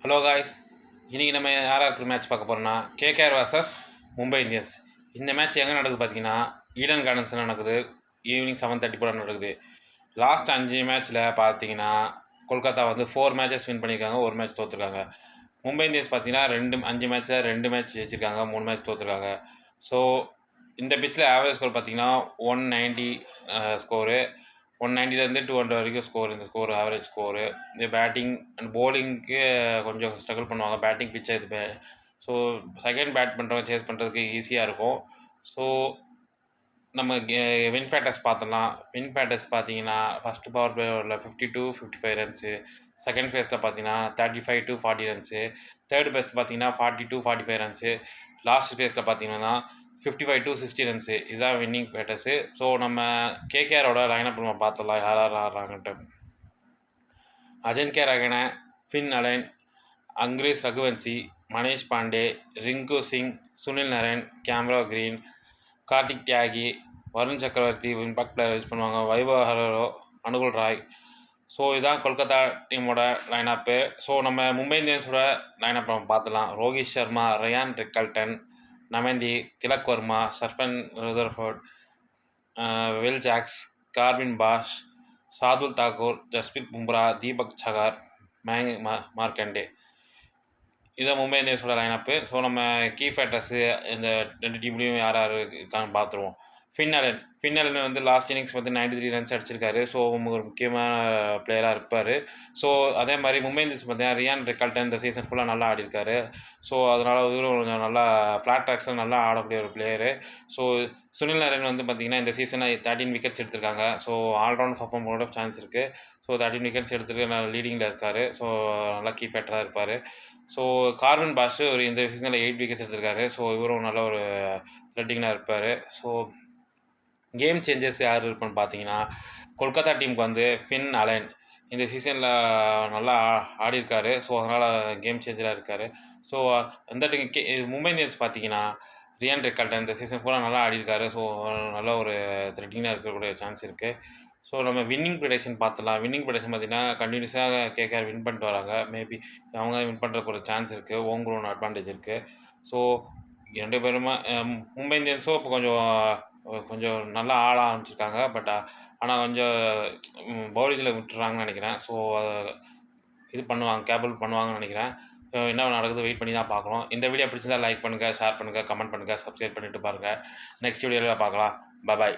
Hello guys, இன்றைக்கி நம்ம யாராருக்கு மேட்ச் பார்க்க போகிறோம்னா கேகேஆர் vs மும்பை இந்தியன்ஸ். இந்த மேட்ச் எங்கே நடக்குது பார்த்தீங்கன்னா ஈடன் கார்டன்ஸில் நடக்குது. ஈவினிங் 7:30 போல் நடக்குது. லாஸ்ட் 5 மேட்ச்சில் பார்த்தீங்கன்னா கொல்கத்தா வந்து 4 மேட்சஸ் வின் பண்ணியிருக்காங்க, 1 மேட்ச் தோற்றுருக்காங்க. மும்பை இந்தியன்ஸ் பார்த்தீங்கன்னா 5 மேட்ச்சில் 2 மேட்ச் ஜெயிச்சிருக்காங்க, 3 மேட்ச் தோற்றுருக்காங்க. ஸோ இந்த பிச்சில் ஆவரேஜ் ஸ்கோர் பார்த்தீங்கன்னா 190 ஸ்கோரு. 190லேருந்து 200 வரைக்கும் ஸ்கோர். இந்த ஸ்கோர் ஆவரேஜ் ஸ்கோரு. இந்த பேட்டிங் அண்ட் போலிங்க்கு கொஞ்சம் ஸ்ட்ரகிள் பண்ணுவாங்க. பேட்டிங் பிச்சை இது. ஸோ செகண்ட் பேட் பண்ணுறவங்க சேஸ் பண்ணுறதுக்கு ஈஸியாக இருக்கும். ஸோ நம்ம வின் பேட்டர்ஸ் பார்த்தலாம். வின் பேட்டர்ஸ் பார்த்தீங்கன்னா ஃபஸ்ட்டு பவர் பிளேயரில் 52-55 ரன்ஸு. செகண்ட் ஃபேஸில் பார்த்தீங்கன்னா 35-40 ரன்ஸு. தேர்ட் பேஸ் பார்த்தீங்கன்னா 40-45 ரன்ஸு. லாஸ்ட் ஃபேஸில் பார்த்தீங்கன்னா 55-60 ரன்ஸு. இதுதான் வின்னிங் பேட்டர்ஸு. ஸோ நம்ம கேகேஆரோட லைனப் நம்ம பார்த்துடலாம் யார் யார் ஆடுறாங்கன்ட்டு. Ajinkya Rahane, Finn Allen, Angkrish Raghuvanshi, Manish Pandey, Rinku Singh, Sunil Narine, Cameron Green, Kartik Tyagi, Varun Chakravarthy impact player use பண்ணுவாங்க. வைபவ் ஹரோ, அனுகுல் ராய். ஸோ இதுதான் கொல்கத்தா டீமோட லைனப்பு. ஸோ நம்ம மும்பை இந்தியன்ஸோட லைனப் நம்ம பார்த்துலாம். Rohit Sharma, Ryan Rickelton, Naman Dhir, Tilak Varma, Sherfane Rutherford, Will Jacks, Corbin Bosch, Shardul Thakur, Jasprit Bumrah, Deepak Chahar, Markande. இதான் மும்பை இந்தியன்ஸோட லைனப்பு. ஸோ நம்ம கீ ஃபேட்டர்ஸு இந்த 2 டீம்லேயும் யார் யார் இருக்கான்னு பார்த்துருவோம். ஃபின் அலன் வந்து லாஸ்ட் இன்னிங்ஸ் வந்து 93 ரன்ஸ் அடிச்சிருக்காரு. ஸோ ஒரு முக்கியமான பிளேயராக இருப்பார். ஸோ அதே மாதிரி மும்பை இந்தியன்ஸ் பார்த்தீங்கன்னா ரியான் ரிக்கல்டன் இந்த சீசன் ஃபுல்லாக நல்லா ஆடிருக்காரு. ஸோ அதனால் இவரும் கொஞ்சம் நல்லா ஃப்ளாட் ட்ராக்ஸில் நல்லா ஆடக்கூடிய ஒரு பிளேயரு. ஸோ சுனில் நரேன் வந்து பார்த்திங்கன்னா இந்த சீசனை 13 விக்கெட்ஸ் எடுத்திருக்காங்க. ஸோ ஆல்ரவுண்ட் பர்ஃபார்ம் பண்ண சான்ஸ் இருக்குது. ஸோ 13 விக்கெட்ஸ் எடுத்துருக்கு, நல்லா லீடிங்கில் இருக்கார். ஸோ நல்லா கீ ஃபேட்டராக இருப்பார். ஸோ கார்வின் பாஷ் ஒரு இந்த சீசனில் 8 விக்கெட்ஸ் எடுத்திருக்காரு. ஸோ இவரும் நல்ல ஒரு த்ரெட்டிங்காக இருப்பார். ஸோ கேம் சேஞ்சர்ஸ் யார் இருப்பான்னு பார்த்தீங்கன்னா கொல்கத்தா டீமுக்கு வந்து ஃபின் அலன் இந்த சீசனில் நல்லா ஆடிருக்காரு. ஸோ அதனால் கேம் சேஞ்சராக இருக்கார். ஸோ இந்த மும்பை இந்தியன்ஸ் பார்த்தீங்கன்னா ரியான் ரிக்கல்டன் இந்த சீசன் ஃபுல்லாக நல்லா ஆடிருக்காரு. ஸோ நல்ல ஒரு த்ரெட்டிங்காக இருக்கக்கூடிய சான்ஸ் இருக்குது. ஸோ நம்ம வின்னிங் ப்ரிடிக்ஷன் பார்த்துலாம். வின்னிங் ப்ரிடிக்ஷன் பார்த்தீங்கன்னா கண்டினியூஸாக கேகேஆர் வின் பண்ணிட்டு வராங்க. மேபி அவங்க வின் பண்ணுறதுக்கு ஒரு சான்ஸ் இருக்குது. ஹோம் க்ரௌண்ட் அட்வான்டேஜ் இருக்குது. ஸோ 2 பேருமே மும்பை இந்தியன்ஸும் இப்போ கொஞ்சம் நல்லா ஆட ஆரம்பிச்சிருக்காங்க. பட் ஆனால் கொஞ்சம் பவுலிங்கில் விட்டுறாங்கன்னு நினைக்கிறேன். ஸோ இது கேபிள் பண்ணுவாங்கன்னு நினைக்கிறேன். என்ன நடக்குது வெயிட் பண்ணி தான் பார்க்கணும். இந்த வீடியோ பிடிச்சிருந்தா லைக் பண்ணுங்கள், ஷேர் பண்ணுங்கள், கமெண்ட் பண்ணுங்கள், சப்ஸ்கிரைப் பண்ணிவிட்டு பாருங்கள். நெக்ஸ்ட் வீடியோவில் பார்க்கலாம். பாய்.